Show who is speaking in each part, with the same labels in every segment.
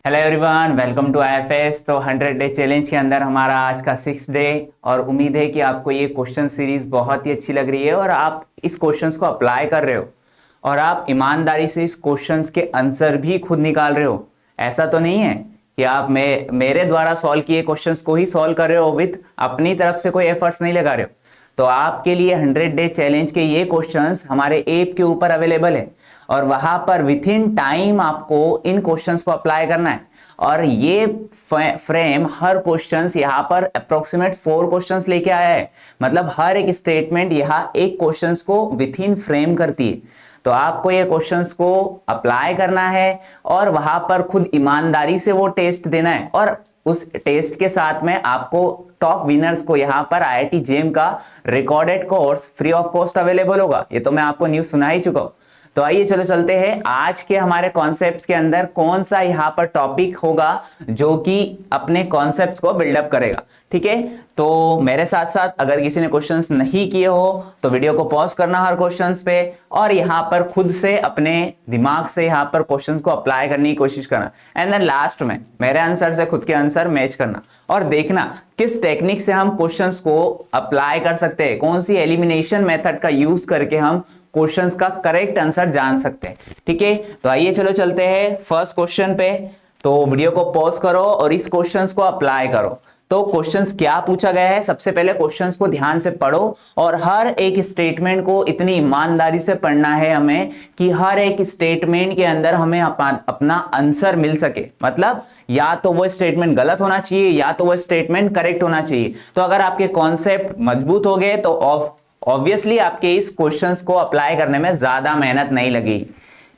Speaker 1: Hello everyone, welcome to IFS. तो 100 day challenge के अंदर हमारा आज का 6th डे और उम्मीद है कि आपको ये क्वेश्चन सीरीज बहुत ही अच्छी लग रही है और आप इस क्वेश्चंस को अप्लाई कर रहे हो और आप ईमानदारी से इस क्वेश्चंस के आंसर भी खुद निकाल रहे हो। ऐसा तो नहीं है कि आप मेरे द्वारा सॉल्व किए क्वेश्चंस को ही सॉल्व कर रहे हो विद अपनी तरफ से कोई एफर्ट्स नहीं लगा रहे हो। तो आपके लिए 100 डे चैलेंज के ये क्वेश्चंस हमारे ऐप के ऊपर अवेलेबल है और वहां पर विथ इन टाइम आपको इन क्वेश्चंस को अप्लाई करना है। और ये फ्रेम हर क्वेश्चंस यहाँ पर अप्रोक्सीमेट 4 क्वेश्चंस लेके आया है, मतलब हर एक स्टेटमेंट यहाँ एक क्वेश्चंस को विथ इन फ्रेम करती है। तो आपको ये क्वेश्चंस को अप्लाई करना है और वहां पर खुद ईमानदारी से वो टेस्ट देना है और उस टेस्ट के साथ में आपको टॉप विनर्स को यहाँ पर आईआईटी जेम का recorded course free of cost available होगा। ये तो मैं आपको न्यूज सुना ही चुका हूं। तो आइए चलो चलते हैं आज के हमारे कॉन्सेप्ट्स के अंदर कौन सा यहाँ पर टॉपिक होगा जो कि अपने कॉन्सेप्ट्स को बिल्डअप करेगा। ठीक है, तो मेरे साथ साथ अगर किसी ने क्वेश्चंस नहीं किए हो तो वीडियो को पॉज करना हर क्वेश्चंस पे और यहाँ पर खुद से अपने दिमाग से यहाँ पर क्वेश्चंस को अप्लाई करने की कोशिश करना एंड देन लास्ट में मेरे आंसर से खुद के आंसर मैच करना और देखना किस टेक्निक से हम क्वेश्चंस को अप्लाई कर सकते हैं, कौन सी एलिमिनेशन मेथड का यूज करके हम क्वेश्चंस का करेक्ट आंसर जान सकते हैं। ठीक है, तो आइए चलो चलते हैं फर्स्ट क्वेश्चन पे। तो वीडियो को पॉज करो और इस क्वेश्चंस को अप्लाई करो। तो क्वेश्चंस क्या पूछा गया है, सबसे पहले क्वेश्चंस को ध्यान से पढ़ो और हर एक स्टेटमेंट को इतनी ईमानदारी से पढ़ना है हमें कि हर एक स्टेटमेंट के अंदर हमें अपना आंसर मिल सके। मतलब या तो वो स्टेटमेंट गलत होना चाहिए या तो वो स्टेटमेंट करेक्ट होना चाहिए। तो अगर आपके कॉन्सेप्ट मजबूत हो गए तो ऑब्वियसली आपके इस क्वेश्चंस को अप्लाई करने में ज्यादा मेहनत नहीं लगेगी।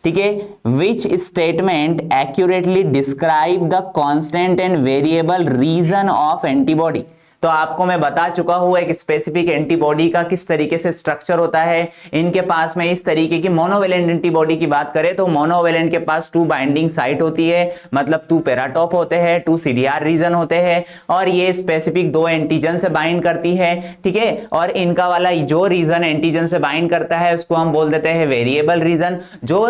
Speaker 1: ठीक है, विच statement accurately describe the constant and variable region of antibody. तो आपको मैं बता चुका हूं एक स्पेसिफिक एंटीबॉडी का किस तरीके से स्ट्रक्चर होता है। इनके पास में इस तरीके की मोनोवेलेंट एंटीबॉडी की बात करें तो मोनोवेलेंट के पास 2 बाइंडिंग साइट होती है, मतलब 2 पेराटॉप होते हैं, 2 सीडीआर रीजन होते हैं और ये स्पेसिफिक 2 एंटीजन से बाइंड करती है। ठीक है, और इनका वाला जो रीजन एंटीजन से बाइंड करता है उसको हम बोल देते हैं वेरिएबल रीजन। जो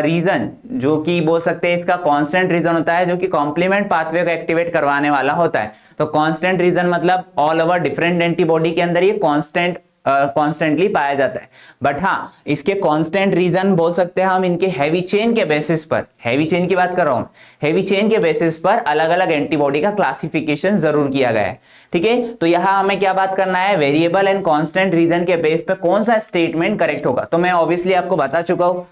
Speaker 1: रीजन जो कि बोल सकते हैं इसका कॉन्स्टेंट रीजन होता है जो कि कॉम्प्लीमेंट पाथवे को एक्टिवेट करवाने वाला होता है। तो कांस्टेंट रीजन मतलब ऑल ओवर डिफरेंट एंटीबॉडी के अंदर ये कॉन्स्टेंटली पाया जाता है। बट हाँ, इसके कांस्टेंट रीजन बोल सकते हैं हम इनके हैवी चेन के बेसिस पर, हैवी चेन की बात कर रहा हूं, हैवी चेन के बेसिस पर अलग अलग एंटीबॉडी का क्लासिफिकेशन जरूर किया गया है। ठीक है, तो यहां हमें क्या बात करना है, वेरिएबल एंड कांस्टेंट रीजन के बेस पे कौन सा स्टेटमेंट करेक्ट होगा। तो मैं ऑब्वियसली आपको बता चुका हूं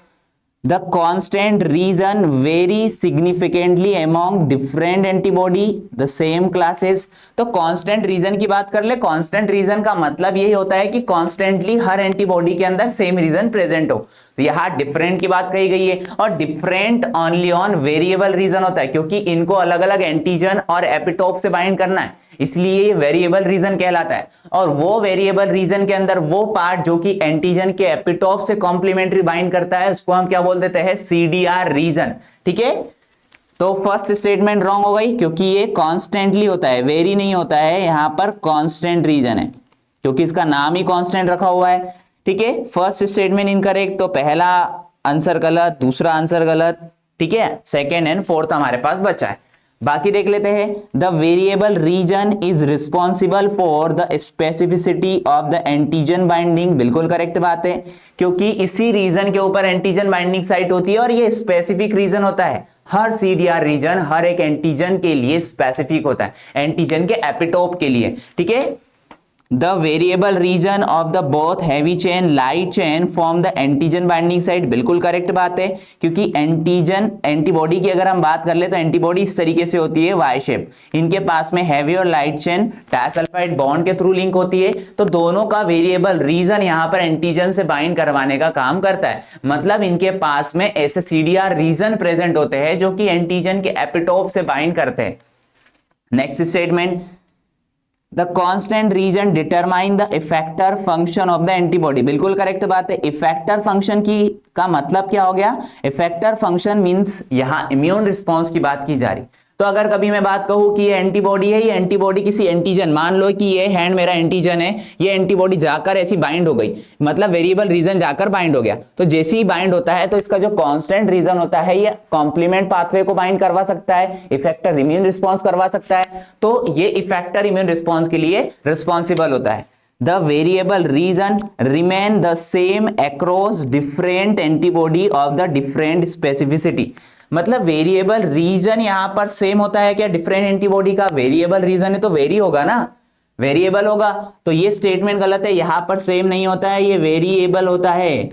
Speaker 1: The constant region vary significantly among different antibody the same classes। तो constant region की बात कर ले। constant region का मतलब यही होता है कि constantly हर एंटीबॉडी के अंदर सेम रीजन प्रेजेंट हो। तो यहाँ डिफरेंट की बात कही गई है और different only on variable region होता है क्योंकि इनको अलग अलग एंटीजन और एपिटोप से बाइंड करना है, इसलिए ये वेरिएबल रीजन कहलाता है। और वो वेरिएबल रीजन के अंदर वो पार्ट जो कि एंटीजन के एपिटोप से कॉम्प्लीमेंट्री बाइंड करता है उसको हम क्या बोल देते हैं, सीडीआर रीजन। ठीक है, तो फर्स्ट स्टेटमेंट रॉन्ग हो गई क्योंकि ये कॉन्स्टेंटली होता है, वेरी नहीं होता है, यहां पर कॉन्स्टेंट रीजन है क्योंकि इसका नाम ही कॉन्स्टेंट रखा हुआ है। ठीक है, फर्स्ट स्टेटमेंट इनकरेक्ट, तो पहला आंसर गलत, दूसरा आंसर गलत। ठीक है, सेकेंड एंड फोर्थ हमारे पास बचा है। बाकी देख लेते हैं। The variable region is responsible for the specificity of the antigen binding. बिल्कुल करेक्ट बात है क्योंकि इसी रीजन के ऊपर एंटीजन बाइंडिंग साइट होती है और ये स्पेसिफिक रीजन होता है। हर सीडीआर रीजन हर एक एंटीजन के लिए स्पेसिफिक होता है, एंटीजन के एपिटोप के लिए। ठीक है, The variable region of the both heavy chain light chain form the antigen binding site। बिल्कुल करेक्ट बात है क्योंकि एंटीजन एंटीबॉडी की अगर हम बात कर ले तो एंटीबॉडी इस तरीके से होती है वाई शेप, इनके पास में हैवी और लाइट चेन डाइसल्फाइड बॉन्ड के थ्रू लिंक होती है। तो दोनों का वेरिएबल रीजन यहाँ पर एंटीजन से बाइंड करवाने का काम करता है, मतलब इनके पास में ऐसे सीडीआर रीजन प्रेजेंट होते हैं जो कि एंटीजन के एपिटोप से बाइंड करते हैं। Next statement, The constant region determine the effector function of the antibody। बिल्कुल करेक्ट बात है। इफेक्टर फंक्शन की का मतलब क्या हो गया, इफेक्टर फंक्शन मींस यहां इम्यून रिस्पांस की बात की जा रही। तो अगर कभी मैं बात कहूं कि ये एंटीबॉडी है, ये एंटीबॉडी किसी एंटीजन, मान लो कि ये हैंड मेरा एंटीजन है, ये एंटीबॉडी जाकर ऐसी बाइंड हो गई, मतलब वेरिएबल रीजन जाकर बाइंड हो गया, तो जैसे ही बाइंड होता है तो इसका जो कांस्टेंट रीजन होता है ये कॉम्प्लीमेंट पाथवे को बाइंड करवा सकता है, इफेक्टर इम्यून रिस्पॉन्स करवा सकता है, तो ये इफेक्टर इम्यून रिस्पॉन्स के लिए रिस्पॉन्सिबल होता है। The variable region remain the same across different antibody of the different specificity। मतलब वेरिएबल रीजन यहां पर सेम होता है क्या? डिफरेंट एंटीबॉडी का वेरिएबल रीजन है तो वेरी होगा ना, वेरिएबल होगा, तो ये स्टेटमेंट गलत है, यहां पर सेम नहीं होता है, ये वेरिएबल होता है।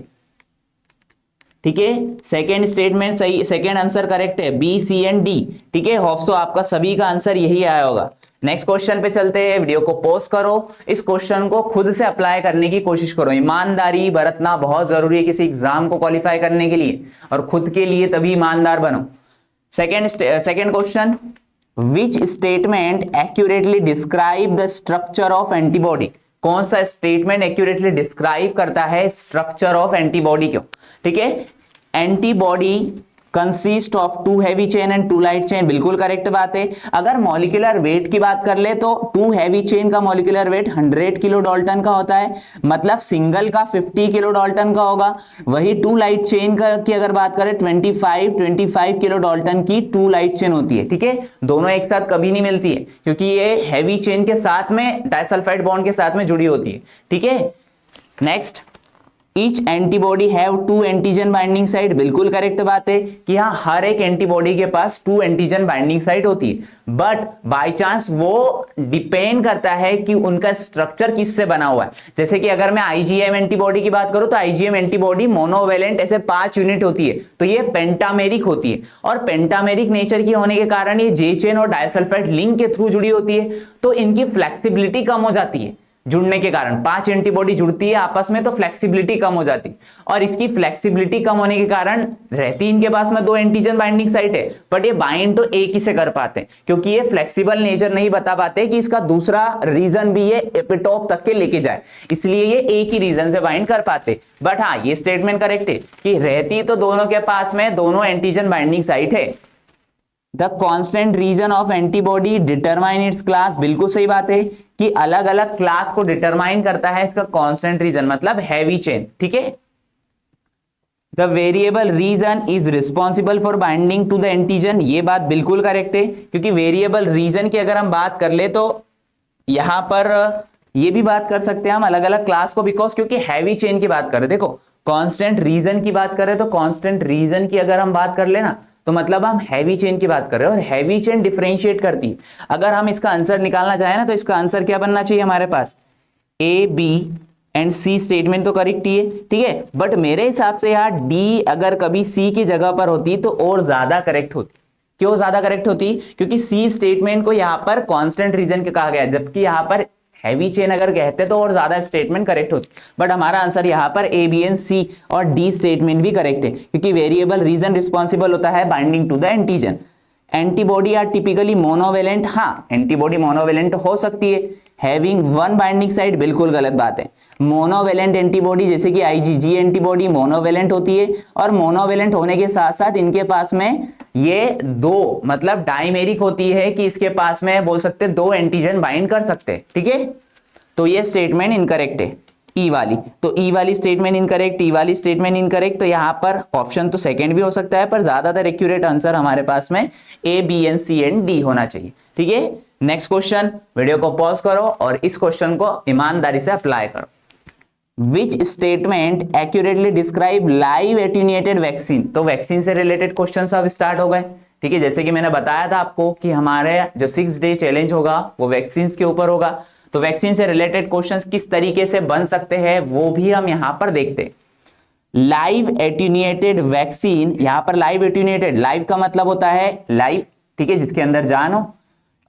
Speaker 1: ठीक है, सेकेंड स्टेटमेंट सही, सेकेंड आंसर करेक्ट है, बी सी एंड डी। ठीक है, होप सो आपका सभी का आंसर यही आया होगा। नेक्स्ट क्वेश्चन पे चलते हैं, वीडियो को पॉज करो, इस क्वेश्चन को खुद से अप्लाई करने की कोशिश करो। ईमानदारी बरतना बहुत जरूरी है किसी एग्जाम को क्वालिफाई करने के लिए, और खुद के लिए तभी ईमानदार बनो। Second question, which statement accurately describe the structure of antibody? कौन सा स्टेटमेंट एक्यूरेटली डिस्क्राइब करता है स्ट्रक्चर ऑफ एंटीबॉडी को? ठीक है, antibody consist of 2 heavy chain and 2 light chain, बिल्कुल करेक्ट बात है। अगर मॉलिक्यूलर वेट की बात कर ले तो 2 हैवी चेन का मॉलिक्यूलर वेट 100 किलो डाल्टन का होता है, मतलब सिंगल का 50 किलो डाल्टन का होगा। वही 2 लाइट चेन का की अगर बात करें 25 किलो डाल्टन की 2 लाइट चेन होती है। ठीक है, दोनों एक साथ कभी नहीं मिलती है क्योंकि ये हैवी चेन के साथ में डाइसल्फाइड बॉन्ड के साथ में जुड़ी होती है। ठीक है, next, each antibody have 2 antigen binding site, बिल्कुल करेक्ट बात है कि हाँ हर एक एंटीबॉडी के पास 2 एंटीजन बाइंडिंग साइट होती है, बट बाय चांस वो डिपेंड करता है कि उनका स्ट्रक्चर किससे बना हुआ है। जैसे कि अगर मैं आईजीएम एंटीबॉडी की बात करूं तो आईजीएम एंटीबॉडी मोनोवेलेंट ऐसे 5 यूनिट होती है, तो ये पेंटामेरिक होती है, और पेंटामेरिक नेचर की होने के कारण ये जे चेन और डाइसल्फाइड लिंक के थ्रू जुड़ी होती है, तो इनकी फ्लेक्सिबिलिटी कम हो जाती है जुड़ने के कारण। 5 एंटीबॉडी जुड़ती है आपस में तो फ्लेक्सिबिलिटी कम हो जाती, और इसकी फ्लेक्सिबिलिटी कम होने के कारण रहती इनके पास में 2 एंटीजन बाइंडिंग साइट है, बट ये बाइंड तो एक ही से कर पाते हैं क्योंकि ये फ्लेक्सिबल नेचर नहीं बता पाते कि इसका दूसरा रीजन भी ये एपिटोप तक के लेके जाए, इसलिए ये एक ही रीजन से बाइंड कर पाते। बट हाँ, ये स्टेटमेंट करेक्ट है कि रहती तो दोनों के पास में दोनों एंटीजन बाइंडिंग साइट है। The constant region of antibody determine its class, बिल्कुल सही बात है कि अलग अलग क्लास को डिटरमाइन करता है इसका कांस्टेंट रीजन, मतलब हैवी चेन। ठीक है, the variable region is responsible for binding to the antigen, ये बात बिल्कुल करेक्ट है क्योंकि वेरिएबल रीजन की अगर हम बात कर ले तो यहां पर ये भी बात कर सकते हैं हम अलग अलग क्लास को, बिकॉज क्योंकि हैवी चेन की बात करें, देखो कांस्टेंट रीजन की बात करें तो कांस्टेंट रीजन की अगर हम बात कर लेना तो मतलब हम हैवी चेन की बात कर रहे हैं, और हैवी चेन डिफरेंशिएट करती है। अगर हम इसका आंसर निकालना चाहें ना तो इसका आंसर क्या बनना चाहिए हमारे पास, A B and C statement तो करेक्ट ही है। ठीक है, बट मेरे हिसाब से यार डी अगर कभी सी की जगह पर होती तो और ज्यादा करेक्ट होती। क्यों ज्यादा करेक्ट होती? क्योंकि सी स्टेटमेंट को यहां पर कांस्टेंट रीजन के कहा गया, जबकि यहां पर हैवी चेन अगर कहते तो और ज्यादा स्टेटमेंट करेक्ट होती, बट हमारा आंसर यहां पर ए बी एंड सी और डी स्टेटमेंट भी करेक्ट है क्योंकि वेरिएबल रीजन रिस्पॉन्सिबल होता है binding to the antigen. Antibody are typically monovalent, हाँ एंटीबॉडी मोनोवेलेंट हो सकती है, हैविंग 1 बाइंडिंग साइट, बिल्कुल गलत बात है। मोनोवेलेंट एंटीबॉडी जैसे कि आईजीजी एंटीबॉडी मोनोवेलेंट होती है, और मोनोवेलेंट होने के साथ साथ इनके पास में ये 2 मतलब डाइमेरिक होती है कि इसके पास में बोल सकते 2 एंटीजन बाइंड कर सकते हैं। ठीक है, तो ये स्टेटमेंट इनकरेक्ट है, ई वाली, तो ई वाली स्टेटमेंट इनकरेक्ट, ई वाली स्टेटमेंट इनकरेक्ट, तो यहां पर ऑप्शन तो सेकंड भी हो सकता है पर ज्यादातर एक्यूरेट आंसर हमारे पास में A B and C and D होना चाहिए। ठीक है, नेक्स्ट क्वेश्चन, वीडियो को पॉज करो और इस क्वेश्चन को ईमानदारी से अप्लाई करो। Which statement accurately describe live attenuated vaccine? तो वैक्सीन से रिलेटेड क्वेश्चन अब स्टार्ट हो गए। ठीक है, जैसे कि मैंने बताया था आपको कि हमारे जो 6 डे चैलेंज होगा वो वैक्सीन के ऊपर होगा, तो वैक्सीन से रिलेटेड क्वेश्चंस किस तरीके से बन सकते हैं वो भी हम यहां पर देखते हैं। लाइव एट्यूनिएटेड वैक्सीन, यहां पर लाइव एट्यूनिएटेड, लाइव का मतलब होता है लाइव, ठीक है, जिसके अंदर जान हो।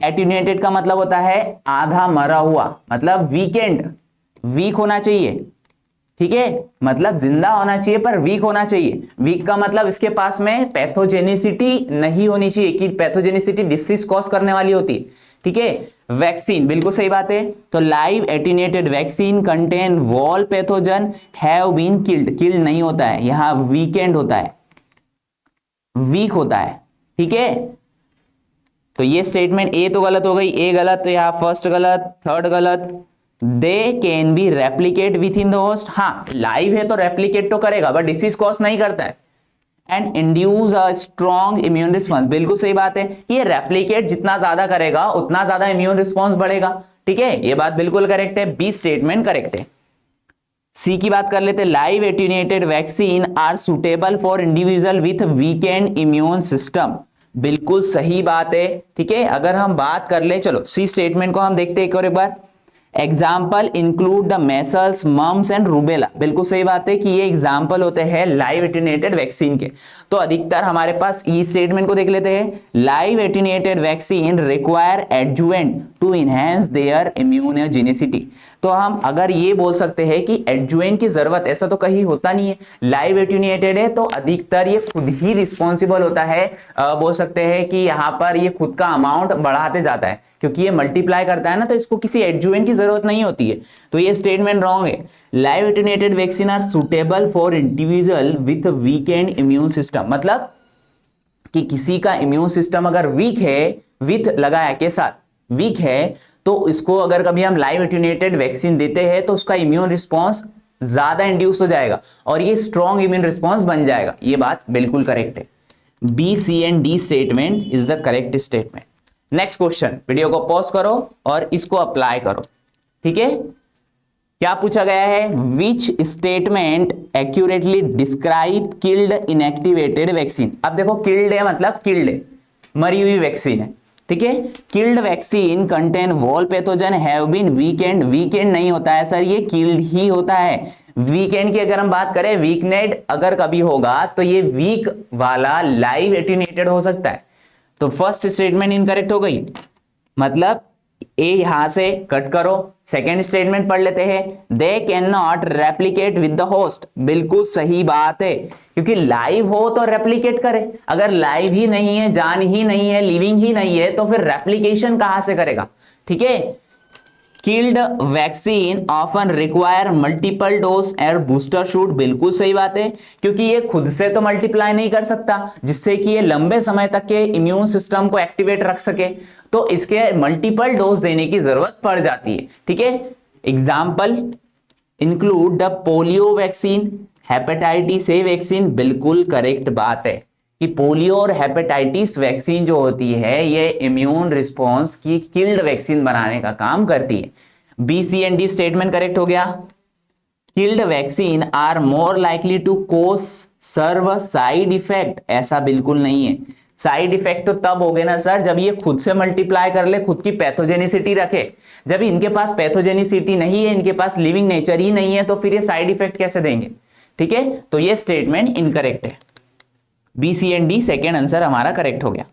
Speaker 1: एट्यूनिएटेड का मतलब होता है आधा मरा हुआ, मतलब वीकेंड, वीक होना चाहिए। ठीक है, मतलब जिंदा होना चाहिए पर वीक होना चाहिए। वीक का मतलब इसके पास में पैथोजेनिसिटी नहीं होनी चाहिए कि पैथोजेनिसिटी डिसीज कॉज करने वाली होती है। ठीक है, वैक्सीन बिल्कुल सही बात है। तो live attenuated vaccine contain whole pathogen have been killed, killed नहीं होता है, यहां वीकेंड होता है, वीक होता है। ठीक है, तो ये स्टेटमेंट ए तो गलत हो गई, ए गलत, तो यहाँ फर्स्ट गलत, थर्ड गलत। They can be replicate with in the host, हाँ लाइव है तो रेप्लीकेट तो करेगा बट डिसीज कॉज नहीं करता है। And induce a strong immune response, बिल्कुल सही बात है, ये रेप्लीकेट जितना ज्यादा करेगा उतना ज्यादा इम्यून रिस्पॉन्स बढ़ेगा। ठीक है, ये बात बिल्कुल करेक्ट है, बी स्टेटमेंट करेक्ट है। सी की बात कर लेते हैं, live attenuated vaccine are suitable for individual with weakened immune system, बिल्कुल सही बात है। ठीक है, अगर हम बात कर ले, चलो सी स्टेटमेंट को हम देखते हैं एक बार। Example include the measles, mumps and rubella, बिल्कुल सही बात है कि ये एग्जाम्पल होते हैं लाइव एट्यूनेटेड वैक्सीन के। तो अधिकतर हमारे पास ई स्टेटमेंट को देख लेते हैं, live attenuated vaccine require adjuvant to enhance their immunogenicity. तो हम अगर ये बोल सकते हैं कि एडजुवेंट की जरूरत ऐसा तो कहीं होता नहीं है, लाइव एट्यूनेटेड है तो अधिकतर ये खुद ही रिस्पॉन्सिबल होता है, बोल सकते हैं कि यहाँ पर ये खुद का अमाउंट बढ़ाते जाता है क्योंकि ये मल्टीप्लाई करता है ना, तो इसको किसी एडजुवेंट की जरूरत नहीं होती है। तो ये स्टेटमेंट रॉन्ग है। Live attenuated vaccine are suitable for individual with weakened immune system, मतलब कि किसी का इम्यून सिस्टम अगर वीक है, विथ लगाया के साथ वीक है, तो इसको अगर कभी हम लाइव एट्यूनेटेड वैक्सीन देते हैं तो उसका इम्यून रिस्पॉन्स ज्यादा इंड्यूस हो जाएगा और ये स्ट्रॉन्ग इम्यून रिस्पॉन्स बन जाएगा। ये बात बिल्कुल करेक्ट है, B C and D statement is the correct statement. Next question, video को पॉज करो और इसको अप्लाई करो। ठीक है, क्या पूछा गया है, विच statement accurately describe killed inactivated vaccine. अब देखो किल्ड है मतलब किल्ड है, मरी हुई वैक्सीन है। ठीक है, killed vaccine contain whole pathogen have been weakened, weakened नहीं होता है सर, ये किल्ड ही होता है। वीकेंड की अगर हम बात करें, वीकनेड अगर कभी होगा तो ये वीक वाला लाइव एट्यूनेटेड हो सकता है। तो फर्स्ट स्टेटमेंट इनकरेक्ट हो गई, मतलब ए यहां से कट करो। सेकेंड स्टेटमेंट पढ़ लेते हैं, they can not replicate with the host, बिल्कुल सही बात है, क्योंकि लाइव हो तो रेप्लीकेट करे, अगर लाइव ही नहीं है, जान ही नहीं है, लिविंग ही नहीं है, तो फिर रेप्लीकेशन कहां से करेगा। ठीक है, killed vaccine often require multiple dose और बूस्टर शूट, बिल्कुल सही बात है, क्योंकि ये खुद से तो मल्टीप्लाई नहीं कर सकता जिससे कि ये लंबे समय तक के इम्यून सिस्टम को एक्टिवेट रख सके, तो इसके मल्टीपल डोज देने की जरूरत पड़ जाती है। ठीक है, example include the polio vaccine, hepatitis A vaccine, बिल्कुल करेक्ट बात है कि पोलियो और हेपेटाइटिस वैक्सीन जो होती है ये इम्यून रिस्पॉन्स की किल्ड वैक्सीन बनाने का काम करती है। B C and D statement correct हो गया। Killed vaccine are more likely to cause severe side effect, ऐसा बिल्कुल नहीं है। साइड इफेक्ट तो तब हो गए ना सर जब ये खुद से मल्टीप्लाई कर ले, खुद की पैथोजेनिसिटी रखे। जब इनके पास पैथोजेनिसिटी नहीं है, इनके पास लिविंग नेचर ही नहीं है, तो फिर ये साइड इफेक्ट कैसे देंगे। ठीक है, तो ये स्टेटमेंट इनकरेक्ट है। B C and D second answer हमारा करेक्ट हो गया।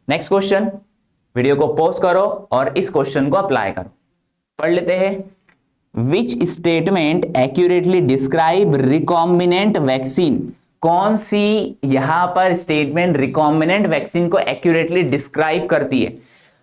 Speaker 1: नेक्स्ट क्वेश्चन, वीडियो को पॉज करो और इस क्वेश्चन को अप्लाई करो। पढ़ लेते हैं, which statement accurately describe recombinant vaccine, कौन सी यहां पर स्टेटमेंट रिकॉम्बिनेंट वैक्सीन को एक्यूरेटली डिस्क्राइब करती है।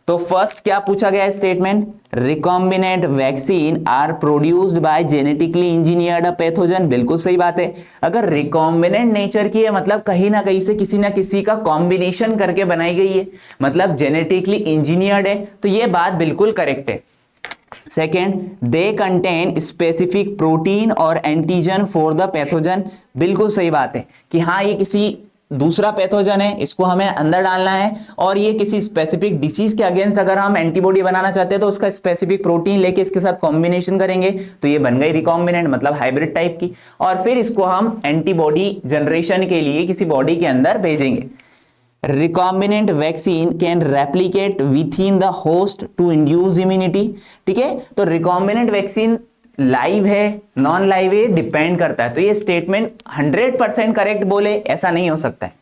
Speaker 1: तो फर्स्ट क्या पूछा गया है statement, recombinant vaccine are produced by genetically engineered pathogen, बिल्कुल सही बात है। अगर रिकॉम्बिनेंट नेचर की है मतलब कहीं ना कहीं से किसी ना किसी का कॉम्बिनेशन करके बनाई गई है, मतलब जेनेटिकली इंजीनियर्ड है, तो ये बात बिल्कुल करेक्ट है। Second, they contain specific protein और एंटीजन फॉर द पैथोजन, बिल्कुल सही बात है कि हाँ ये किसी दूसरा पैथोजन है, इसको हमें अंदर डालना है और ये किसी स्पेसिफिक डिसीज के अगेंस्ट अगर हम एंटीबॉडी बनाना चाहते हैं तो उसका स्पेसिफिक प्रोटीन लेके इसके साथ कॉम्बिनेशन करेंगे, तो ये बन गई रिकॉम्बिनेंट मतलब हाइब्रिड टाइप की, और फिर इसको हम एंटीबॉडी जनरेशन के लिए किसी बॉडी के अंदर भेजेंगे। Recombinant vaccine can replicate within the host to induce immunity. ठीक है, तो रिकॉम्बिनेंट वैक्सीन लाइव है नॉन लाइव है डिपेंड करता है, तो ये स्टेटमेंट 100% करेक्ट बोले ऐसा नहीं हो सकता है,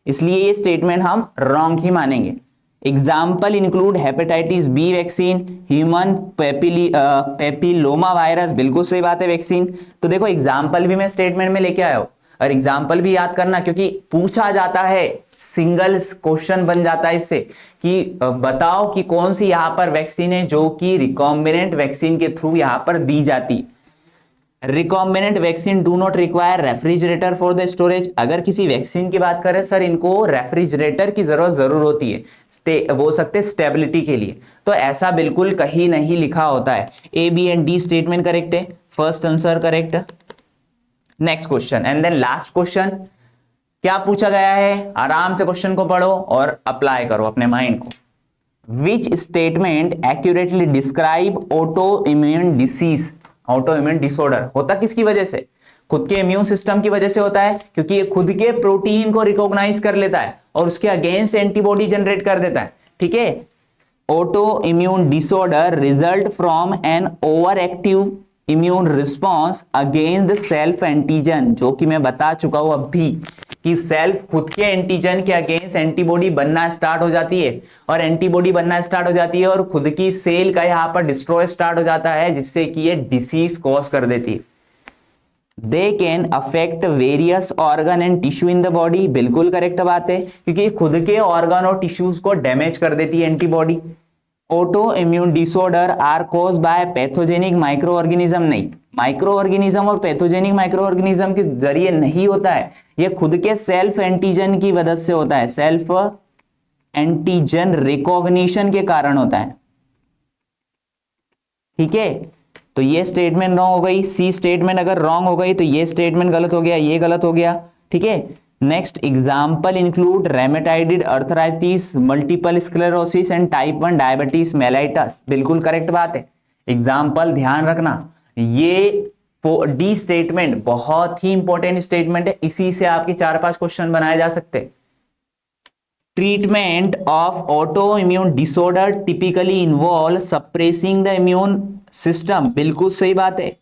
Speaker 1: इसलिए ये स्टेटमेंट हम रॉन्ग ही मानेंगे। Example include hepatitis B vaccine, human papilloma virus, बिल्कुल सही बात है वैक्सीन। तो देखो एग्जाम्पल भी मैं स्टेटमेंट में लेके आया हूं, और एग्जाम्पल भी याद करना क्योंकि पूछा जाता है, सिंगल क्वेश्चन बन जाता है इससे कि बताओ कि कौन सी यहां पर वैक्सीन है जो कि रिकॉम्बिनेंट वैक्सीन के थ्रू यहां पर दी जाती। Recombinant vaccine do not require refrigerator for the storage. अगर किसी वैक्सीन की बात करें सर, इनको रेफ्रिजरेटर की जरूर होती है, बोल सकते स्टेबिलिटी के लिए। तो ऐसा बिल्कुल कहीं नहीं लिखा होता है। A B and D statement correct है, first answer correct. Next question and then last question, क्या पूछा गया है, आराम से क्वेश्चन को पढ़ो और अप्लाई करो अपने माइंड को। विच statement accurately describe auto immune disease. Auto immune disorder होता किसकी वजह से, खुद के इम्यून सिस्टम की वजह से होता है, क्योंकि ये खुद के प्रोटीन को रिकॉग्नाइज कर लेता है और उसके अगेंस्ट एंटीबॉडी जनरेट कर देता है। ठीक है, auto immune disorder result from an over active immune response against the self antigen, जो कि मैं बता चुका हूं अभी कि सेल्फ खुद के एंटीजन के अगेंस्ट एंटीबॉडी बनना स्टार्ट हो जाती है, और एंटीबॉडी बनना स्टार्ट हो जाती है और खुद की सेल का यहां पर डिस्ट्रॉय स्टार्ट हो जाता है, जिससे कि ये डिसीज कॉज कर देती है। They can affect various organ and tissue in the body, बिल्कुल करेक्ट बात है, क्योंकि खुद के ऑर्गन और टिश्यूज को डैमेज कर देती है antibody. Auto immune disorder are cause by pathogenic micro organism, नहीं, माइक्रो ऑर्गेनिज्म और पैथोजेनिक माइक्रो ऑर्गेनिज्म के जरिए नहीं होता है, ये खुद के सेल्फ एंटीजन की वजह से होता है, सेल्फ एंटीजन रिकॉग्निशन के कारण होता है। ठीक है, तो ये स्टेटमेंट रॉन्ग हो गई, सी स्टेटमेंट अगर रॉन्ग हो गई तो ये स्टेटमेंट गलत हो गया, ये गलत हो गया। ठीक है, next example include rheumatoid arthritis, multiple sclerosis and type 1 diabetes mellitus, बिल्कुल करेक्ट बात है। एग्जाम्पल ध्यान रखना, ये डी स्टेटमेंट बहुत ही इंपॉर्टेंट स्टेटमेंट है, इसी से आपके 4-5 क्वेश्चन बनाए जा सकते हैं। Treatment of auto immune disorder typically involve suppressing the immune system, बिल्कुल सही बात है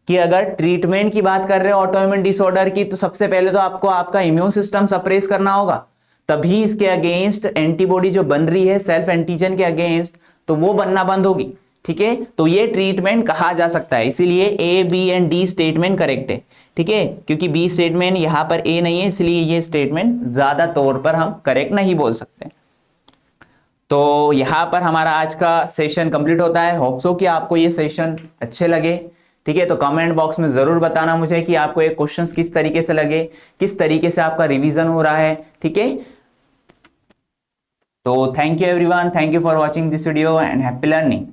Speaker 1: कि अगर ट्रीटमेंट की बात कर रहे हो ऑटो इम्यून डिसऑर्डर की, तो सबसे पहले तो आपको आपका इम्यून सिस्टम सप्रेस करना होगा, तभी इसके अगेंस्ट एंटीबॉडी जो बन रही है सेल्फ एंटीजन के अगेंस्ट, तो वो बनना बंद होगी। ठीक है, तो ये ट्रीटमेंट कहा जा सकता है, इसीलिए A B and D statement correct है। ठीक है, क्योंकि बी स्टेटमेंट यहां पर ए नहीं है, इसलिए ये स्टेटमेंट ज्यादा तौर पर हम करेक्ट नहीं बोल सकते। तो यहां पर हमारा आज का सेशन कंप्लीट होता है। होप सो कि आपको ये सेशन अच्छे लगे। ठीक है, तो कमेंट बॉक्स में जरूर बताना मुझे कि आपको ये क्वेश्चंस किस तरीके से लगे, किस तरीके से आपका रिवीजन हो रहा है। ठीक है, तो thank you everyone, thank you for watching this video and happy learning.